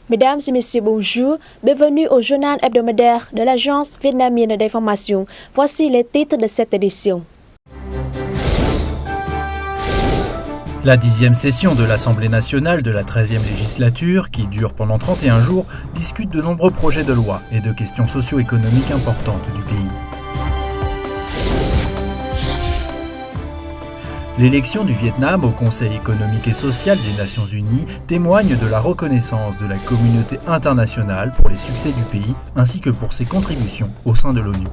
Mesdames et messieurs, bonjour. Bienvenue au journal hebdomadaire de l'Agence vietnamienne d'information. Voici les titres de cette édition. La 10e session de l'Assemblée nationale de la 13e législature, qui dure pendant 31 jours, discute de nombreux projets de loi et de questions socio-économiques importantes du pays. L'élection du Vietnam au Conseil économique et social des Nations Unies témoigne de la reconnaissance de la communauté internationale pour les succès du pays ainsi que pour ses contributions au sein de l'ONU.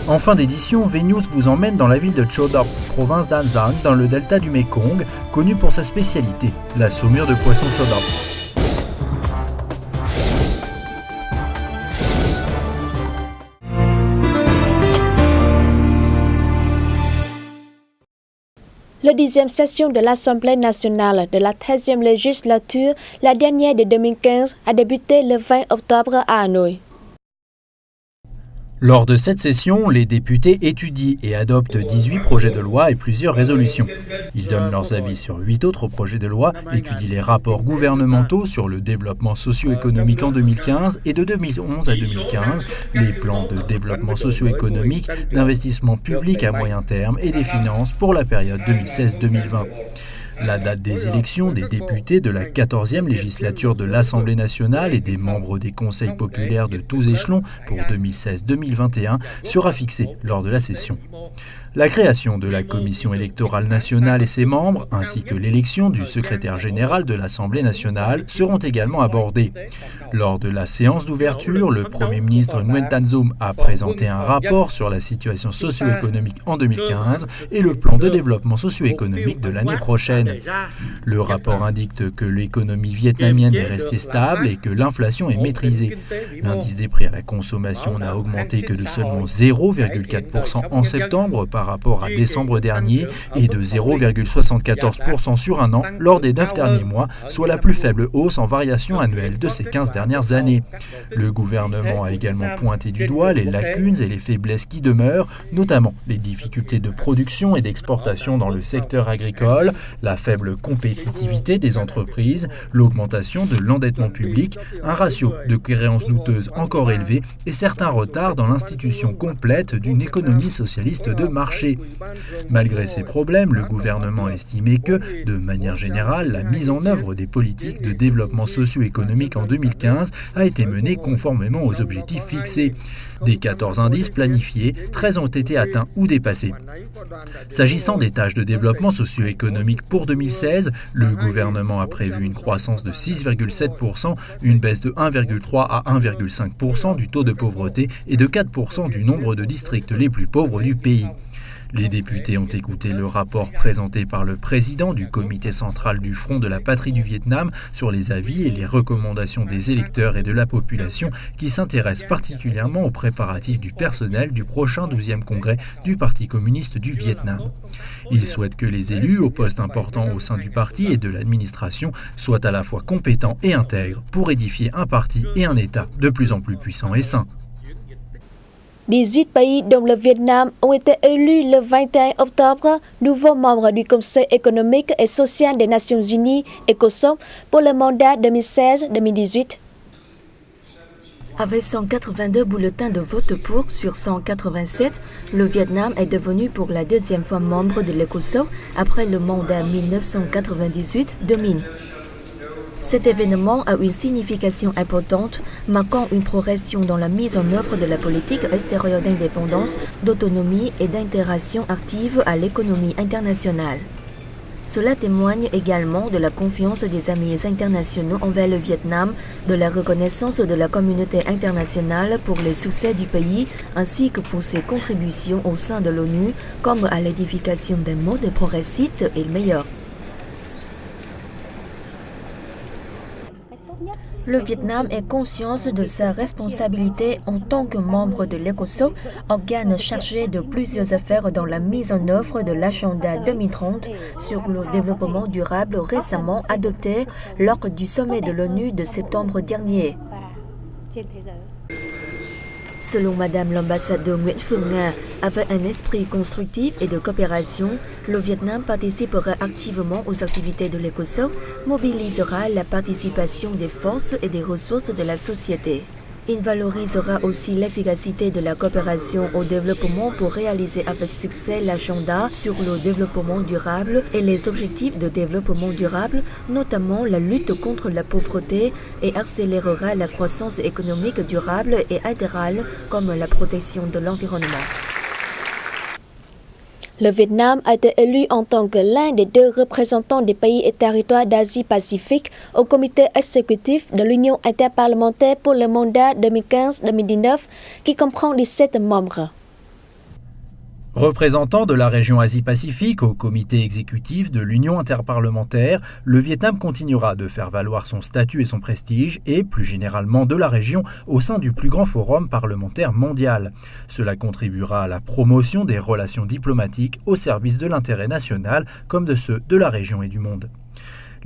En fin d'édition, VNews vous emmène dans la ville de Cho Dop, province d'An Giang, dans le delta du Mekong, connue pour sa spécialité, la saumure de poisson Cho Dop. La 10e session de l'Assemblée nationale de la 13e législature, la dernière de 2015, a débuté le 20 octobre à Hanoï. Lors de cette session, les députés étudient et adoptent 18 projets de loi et plusieurs résolutions. Ils donnent leurs avis sur 8 autres projets de loi, étudient les rapports gouvernementaux sur le développement socio-économique en 2015 et de 2011 à 2015, les plans de développement socio-économique, d'investissement public à moyen terme et des finances pour la période 2016-2020. La date des élections des députés de la 14e législature de l'Assemblée nationale et des membres des conseils populaires de tous échelons pour 2016-2021 sera fixée lors de la session. La création de la Commission électorale nationale et ses membres, ainsi que l'élection du secrétaire général de l'Assemblée nationale seront également abordées. Lors de la séance d'ouverture, le Premier ministre Nguyen Thanh Dung a présenté un rapport sur la situation socio-économique en 2015 et le plan de développement socio-économique de l'année prochaine. Le rapport indique que l'économie vietnamienne est restée stable et que l'inflation est maîtrisée. L'indice des prix à la consommation n'a augmenté que de seulement 0,4% en septembre par rapport à décembre dernier et de 0,74% sur un an lors des 9 derniers mois, soit la plus faible hausse en variation annuelle de ces 15 dernières années. Le gouvernement a également pointé du doigt les lacunes et les faiblesses qui demeurent, notamment les difficultés de production et d'exportation dans le secteur agricole, la faible compétitivité des entreprises, l'augmentation de l'endettement public, un ratio de créances douteuses encore élevé et certains retards dans l'institution complète d'une économie socialiste de marché. Malgré ces problèmes, le gouvernement estimait que, de manière générale, la mise en œuvre des politiques de développement socio-économique en 2015 a été menée conformément aux objectifs fixés. Des 14 indices planifiés, 13 ont été atteints ou dépassés. S'agissant des tâches de développement socio-économique pour 2016, le gouvernement a prévu une croissance de 6,7%, une baisse de 1,3 à 1,5% du taux de pauvreté et de 4% du nombre de districts les plus pauvres du pays. Les députés ont écouté le rapport présenté par le président du comité central du Front de la Patrie du Vietnam sur les avis et les recommandations des électeurs et de la population qui s'intéressent particulièrement aux préparatifs du personnel du prochain 12e congrès du Parti communiste du Vietnam. Il souhaite que les élus aux postes importants au sein du parti et de l'administration soient à la fois compétents et intègres pour édifier un parti et un État de plus en plus puissants et sains. 18 pays dont le Vietnam ont été élus le 21 octobre, nouveaux membres du Conseil économique et social des Nations Unies, ECOSOC, pour le mandat 2016-2018. Avec 182 bulletins de vote pour sur 187, le Vietnam est devenu pour la deuxième fois membre de l'ECOSOC après le mandat 1998-2000. Cet événement a une signification importante, marquant une progression dans la mise en œuvre de la politique extérieure d'indépendance, d'autonomie et d'intégration active à l'économie internationale. Cela témoigne également de la confiance des amis internationaux envers le Vietnam, de la reconnaissance de la communauté internationale pour les succès du pays, ainsi que pour ses contributions au sein de l'ONU, comme à l'édification d'un monde progressiste et meilleur. Le Vietnam est conscient de sa responsabilité en tant que membre de l'ECOSOC, organe chargé de plusieurs affaires dans la mise en œuvre de l'agenda 2030 sur le développement durable récemment adopté lors du sommet de l'ONU de septembre dernier. Selon Madame l'ambassadeur Nguyễn Phương Nga, avec un esprit constructif et de coopération, le Vietnam participera activement aux activités de l'ECOSOC, mobilisera la participation des forces et des ressources de la société. Il valorisera aussi l'efficacité de la coopération au développement pour réaliser avec succès l'agenda sur le développement durable et les objectifs de développement durable, notamment la lutte contre la pauvreté, et accélérera la croissance économique durable et intégrale comme la protection de l'environnement. Le Vietnam a été élu en tant que l'un des 2 représentants des pays et territoires d'Asie-Pacifique au comité exécutif de l'Union interparlementaire pour le mandat 2015-2019 qui comprend 17 membres. Représentant de la région Asie-Pacifique au comité exécutif de l'Union interparlementaire, le Vietnam continuera de faire valoir son statut et son prestige et, plus généralement, de la région au sein du plus grand forum parlementaire mondial. Cela contribuera à la promotion des relations diplomatiques au service de l'intérêt national comme de ceux de la région et du monde.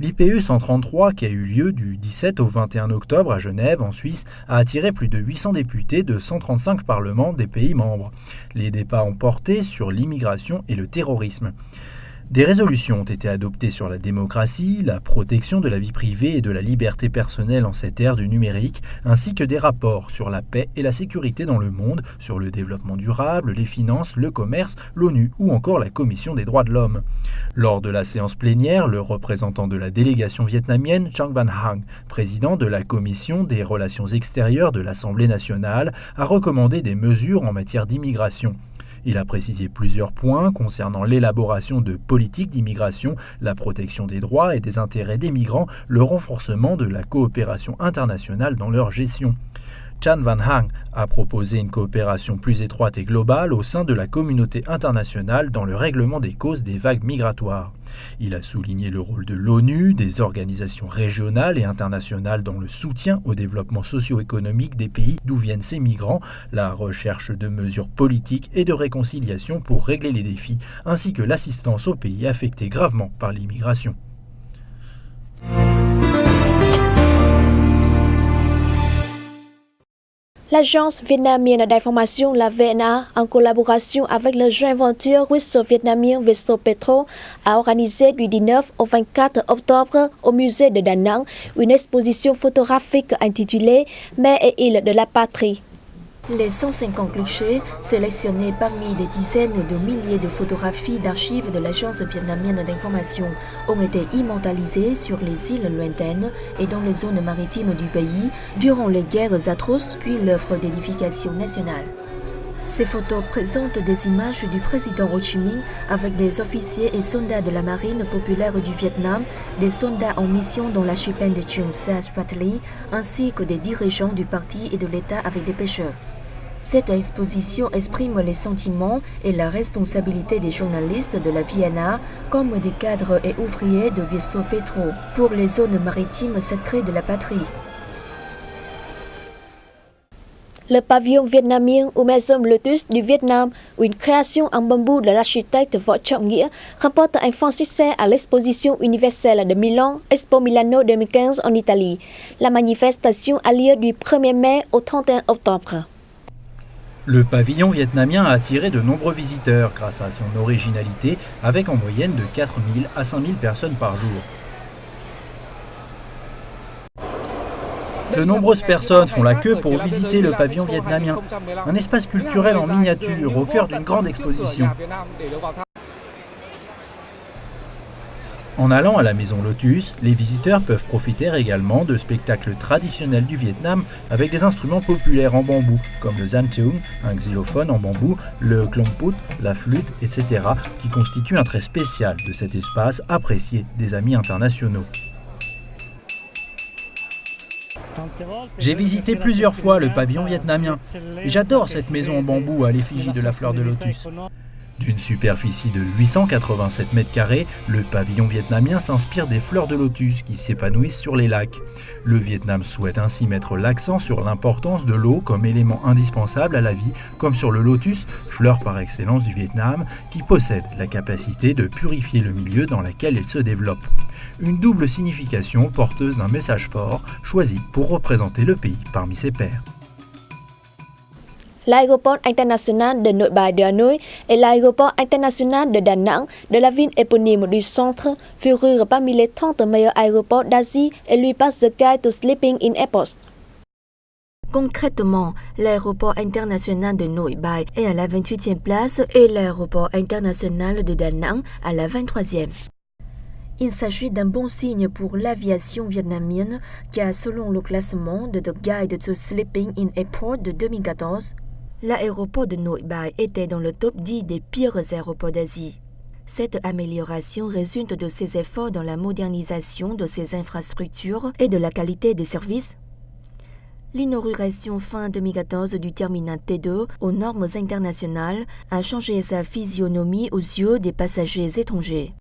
L'IPU 133, qui a eu lieu du 17 au 21 octobre à Genève, en Suisse, a attiré plus de 800 députés de 135 parlements des pays membres. Les débats ont porté sur l'immigration et le terrorisme. Des résolutions ont été adoptées sur la démocratie, la protection de la vie privée et de la liberté personnelle en cette ère du numérique, ainsi que des rapports sur la paix et la sécurité dans le monde, sur le développement durable, les finances, le commerce, l'ONU ou encore la Commission des droits de l'homme. Lors de la séance plénière, le représentant de la délégation vietnamienne, Trang Van Hang, président de la Commission des relations extérieures de l'Assemblée nationale, a recommandé des mesures en matière d'immigration. Il a précisé plusieurs points concernant l'élaboration de politiques d'immigration, la protection des droits et des intérêts des migrants, le renforcement de la coopération internationale dans leur gestion. Chan Van Hang a proposé une coopération plus étroite et globale au sein de la communauté internationale dans le règlement des causes des vagues migratoires. Il a souligné le rôle de l'ONU, des organisations régionales et internationales dans le soutien au développement socio-économique des pays d'où viennent ces migrants, la recherche de mesures politiques et de réconciliation pour régler les défis, ainsi que l'assistance aux pays affectés gravement par l'immigration. L'agence vietnamienne d'information, la VNA, en collaboration avec le joint venture russo-vietnamien Vietso-Petro, a organisé du 19 au 24 octobre au musée de Da Nang une exposition photographique intitulée Mer et îles de la patrie. Les 150 clichés, sélectionnés parmi des dizaines de milliers de photographies d'archives de l'agence vietnamienne d'information, ont été immortalisés sur les îles lointaines et dans les zones maritimes du pays durant les guerres atroces puis l'œuvre d'édification nationale. Ces photos présentent des images du président Ho Chi Minh avec des officiers et soldats de la marine populaire du Vietnam, des soldats en mission dans l'archipel de Trường Sa Spratly, ainsi que des dirigeants du parti et de l'État avec des pêcheurs. Cette exposition exprime les sentiments et la responsabilité des journalistes de la VNA comme des cadres et ouvriers de Vietso-Petro pour les zones maritimes sacrées de la patrie. Le pavillon vietnamien ou Maison Lotus du Vietnam, une création en bambou de l'architecte Võ Trọng Nghĩa, remporte un franc succès à l'exposition universelle de Milan, Expo Milano 2015 en Italie. La manifestation a lieu du 1er mai au 31 octobre. Le pavillon vietnamien a attiré de nombreux visiteurs grâce à son originalité, avec en moyenne de 4 000 à 5 000 personnes par jour. De nombreuses personnes font la queue pour visiter le pavillon vietnamien, un espace culturel en miniature au cœur d'une grande exposition. En allant à la Maison Lotus, les visiteurs peuvent profiter également de spectacles traditionnels du Vietnam avec des instruments populaires en bambou, comme le Zan Teung, un xylophone en bambou, le Klong Put, la flûte, etc., qui constituent un trait spécial de cet espace apprécié des amis internationaux. J'ai visité plusieurs fois le pavillon vietnamien et j'adore cette maison en bambou à l'effigie de la fleur de lotus. D'une superficie de 887 mètres carrés, le pavillon vietnamien s'inspire des fleurs de lotus qui s'épanouissent sur les lacs. Le Vietnam souhaite ainsi mettre l'accent sur l'importance de l'eau comme élément indispensable à la vie, comme sur le lotus, fleur par excellence du Vietnam, qui possède la capacité de purifier le milieu dans lequel il se développe. Une double signification porteuse d'un message fort, choisi pour représenter le pays parmi ses pairs. l'aéroport international de Nội Bài de Hanoï et l'aéroport international de Da Nang de la ville éponyme du centre figurent parmi les 30 meilleurs aéroports d'Asie et lui passent the guide to sleeping in airports. Concrètement, l'aéroport international de Nội Bài est à la 28e place et l'aéroport international de Da Nang à la 23e. Il s'agit d'un bon signe pour l'aviation vietnamienne car selon le classement de The Guide to Sleeping in Airport de 2014, l'aéroport de Nội Bài était dans le top 10 des pires aéroports d'Asie. Cette amélioration résulte de ses efforts dans la modernisation de ses infrastructures et de la qualité des services. L'inauguration fin 2014 du terminal T2 aux normes internationales a changé sa physionomie aux yeux des passagers étrangers.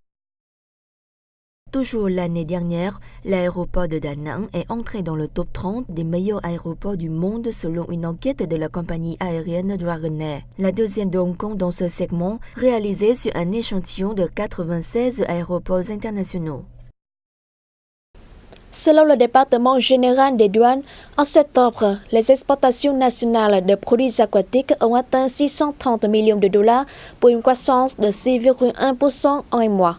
Toujours l'année dernière, l'aéroport de Da Nang est entré dans le top 30 des meilleurs aéroports du monde selon une enquête de la compagnie aérienne Dragonair, la deuxième de Hong Kong dans ce segment, réalisée sur un échantillon de 96 aéroports internationaux. Selon le département général des douanes, en septembre, les exportations nationales de produits aquatiques ont atteint 630 millions de dollars pour une croissance de 6,1% en un mois.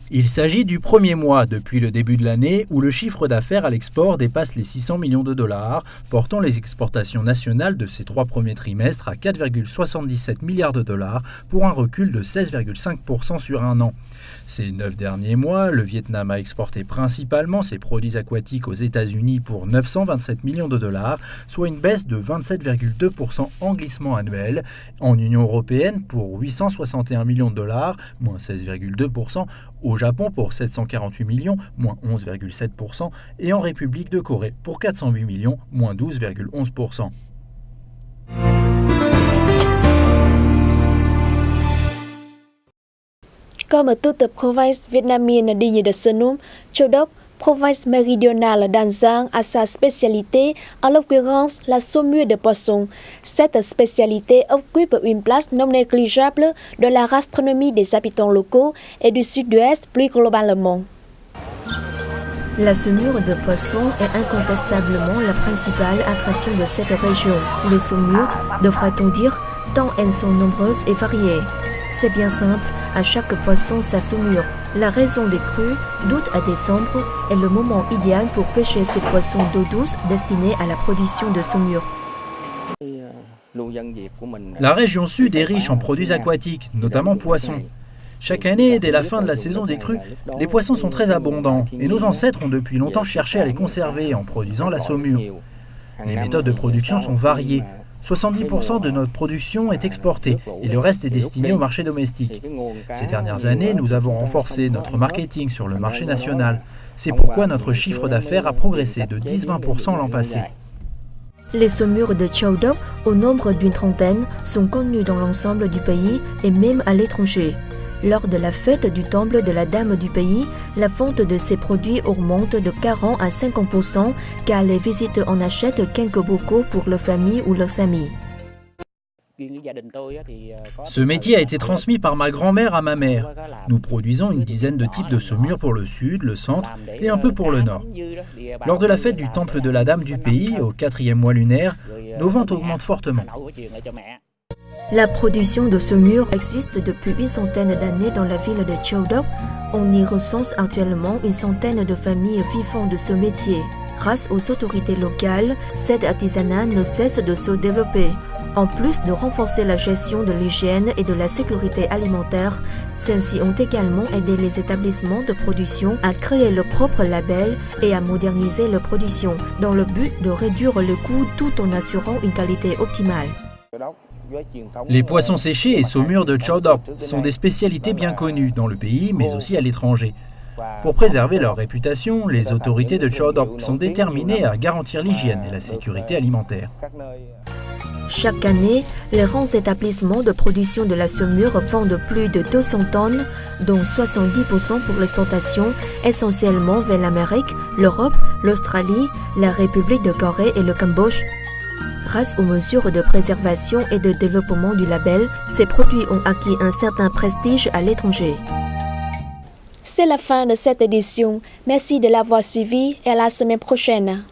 Il s'agit du premier mois depuis le début de l'année où le chiffre d'affaires à l'export dépasse les 600 millions de dollars, portant les exportations nationales de ces 3 premiers trimestres à 4,77 milliards de dollars pour un recul de 16,5% sur un an. Ces 9 derniers mois, le Vietnam a exporté principalement ses produits aquatiques aux États-Unis pour 927 millions de dollars, soit une baisse de 27,2% en glissement annuel, en Union européenne pour 861 millions de dollars, moins 16,2%, au Japon pour 748 millions, moins 11,7%, et en République de Corée pour 408 millions, moins 12,11%. Comme toute province vietnamienne digne de ce nom, Châu Đốc, province méridionale d'An Giang, a sa spécialité, en l'occurrence la saumure de poisson. Cette spécialité occupe une place non négligeable dans la gastronomie des habitants locaux et du sud-ouest plus globalement. La saumure de poisson est incontestablement la principale attraction de cette région. Les saumures, devrait-on dire, tant elles sont nombreuses et variées. C'est bien simple, à chaque poisson sa saumure. La raison des crues, d'août à décembre, est le moment idéal pour pêcher ces poissons d'eau douce destinés à la production de saumure. La région sud est riche en produits aquatiques, notamment poissons. Chaque année, dès la fin de la saison des crues, les poissons sont très abondants et nos ancêtres ont depuis longtemps cherché à les conserver en produisant la saumure. Les méthodes de production sont variées. 70% de notre production est exportée et le reste est destiné au marché domestique. Ces dernières années, nous avons renforcé notre marketing sur le marché national. C'est pourquoi notre chiffre d'affaires a progressé de 10-20% l'an passé. Les saumures de Châu Đốc, au nombre d'une trentaine, sont connues dans l'ensemble du pays et même à l'étranger. Lors de la fête du temple de la Dame du pays, la vente de ces produits augmente de 40 à 50% car les visiteurs en achètent quelques bocaux pour leur famille ou leurs amis. Ce métier a été transmis par ma grand-mère à ma mère. Nous produisons une dizaine de types de saumure pour le sud, le centre et un peu pour le nord. Lors de la fête du temple de la Dame du pays, au 4e mois lunaire, nos ventes augmentent fortement. La production de saumure existe depuis une centaine d'années dans la ville de Châu Đốc. On y recense actuellement une centaine de familles vivant de ce métier. Grâce aux autorités locales, cet artisanat ne cesse de se développer. En plus de renforcer la gestion de l'hygiène et de la sécurité alimentaire, celles-ci ont également aidé les établissements de production à créer leur propre label et à moderniser leur production, dans le but de réduire le coût tout en assurant une qualité optimale. Les poissons séchés et saumure de Châu Đốc sont des spécialités bien connues dans le pays, mais aussi à l'étranger. Pour préserver leur réputation, les autorités de Châu Đốc sont déterminées à garantir l'hygiène et la sécurité alimentaire. Chaque année, les grands établissements de production de la saumure vendent plus de 200 tonnes, dont 70% pour l'exportation, essentiellement vers l'Amérique, l'Europe, l'Australie, la République de Corée et le Cambodge. Grâce aux mesures de préservation et de développement du label, ces produits ont acquis un certain prestige à l'étranger. C'est la fin de cette édition. Merci de l'avoir suivi et à la semaine prochaine.